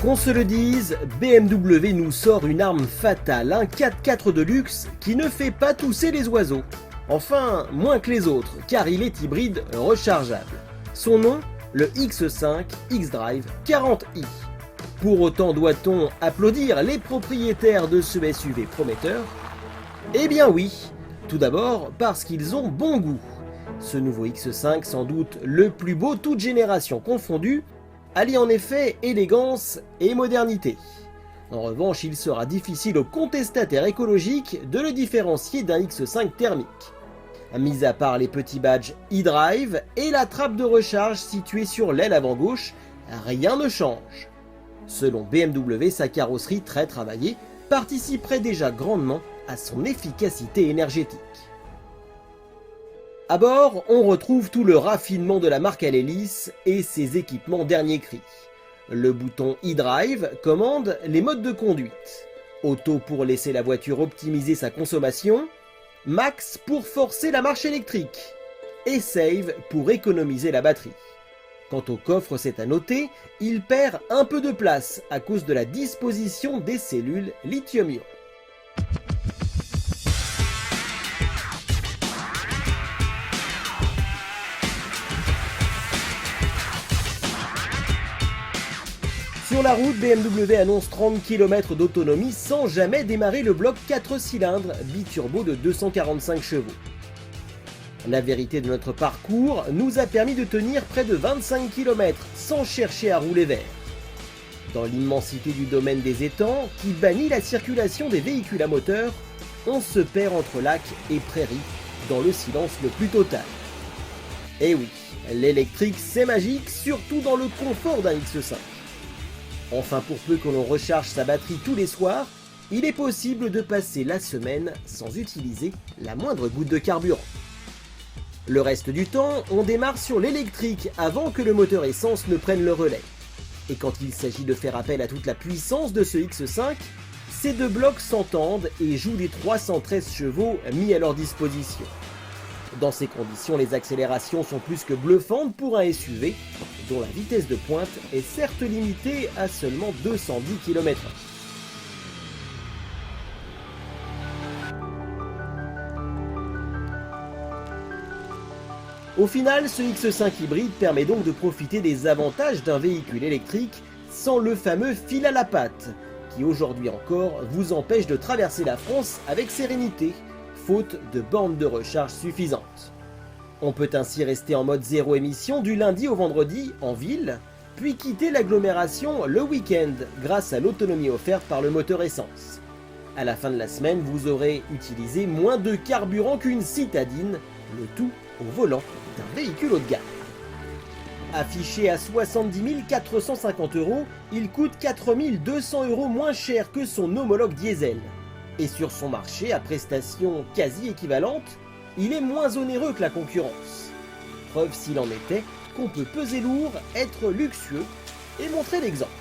Qu'on se le dise, BMW nous sort une arme fatale, un 4x4 de luxe qui ne fait pas tousser les oiseaux. Enfin, moins que les autres, car il est hybride rechargeable. Son nom, le X5 xDrive 40i. Pour autant, doit-on applaudir les propriétaires de ce SUV prometteur? Eh bien oui, tout d'abord parce qu'ils ont bon goût. Ce nouveau X5, sans doute le plus beau toute génération confondue, allie en effet élégance et modernité. En revanche, il sera difficile aux contestataires écologiques de le différencier d'un X5 thermique. Mis à part les petits badges eDrive et la trappe de recharge située sur l'aile avant gauche, rien ne change. Selon BMW, sa carrosserie très travaillée participerait déjà grandement à son efficacité énergétique. À bord, on retrouve tout le raffinement de la marque à l'hélice et ses équipements dernier cri. Le bouton eDrive commande les modes de conduite. Auto pour laisser la voiture optimiser sa consommation, Max pour forcer la marche électrique et Save pour économiser la batterie. Quant au coffre, c'est à noter, il perd un peu de place à cause de la disposition des cellules lithium-ion. Sur la route, BMW annonce 30 km d'autonomie sans jamais démarrer le bloc 4 cylindres biturbo de 245 chevaux. La vérité de notre parcours nous a permis de tenir près de 25 km sans chercher à rouler vert. Dans l'immensité du domaine des étangs, qui bannit la circulation des véhicules à moteur, on se perd entre lacs et prairies dans le silence le plus total. Et oui, l'électrique c'est magique, surtout dans le confort d'un X5. Enfin, pour peu que l'on recharge sa batterie tous les soirs, il est possible de passer la semaine sans utiliser la moindre goutte de carburant. Le reste du temps, on démarre sur l'électrique avant que le moteur essence ne prenne le relais. Et quand il s'agit de faire appel à toute la puissance de ce X5, ces deux blocs s'entendent et jouent des 313 chevaux mis à leur disposition. Dans ces conditions, les accélérations sont plus que bluffantes pour un SUV, dont la vitesse de pointe est certes limitée à seulement 210 km/h. Au final, ce X5 hybride permet donc de profiter des avantages d'un véhicule électrique sans le fameux fil à la patte, qui aujourd'hui encore vous empêche de traverser la France avec sérénité, faute de bornes de recharge suffisantes. On peut ainsi rester en mode zéro émission du lundi au vendredi en ville, puis quitter l'agglomération le week-end grâce à l'autonomie offerte par le moteur essence. À la fin de la semaine, vous aurez utilisé moins de carburant qu'une citadine, le tout au volant d'un véhicule haut de gamme. Affiché à 70 450 €, il coûte 4 200 € moins cher que son homologue diesel. Et sur son marché, à prestations quasi équivalentes, il est moins onéreux que la concurrence. Preuve s'il en était qu'on peut peser lourd, être luxueux et montrer l'exemple.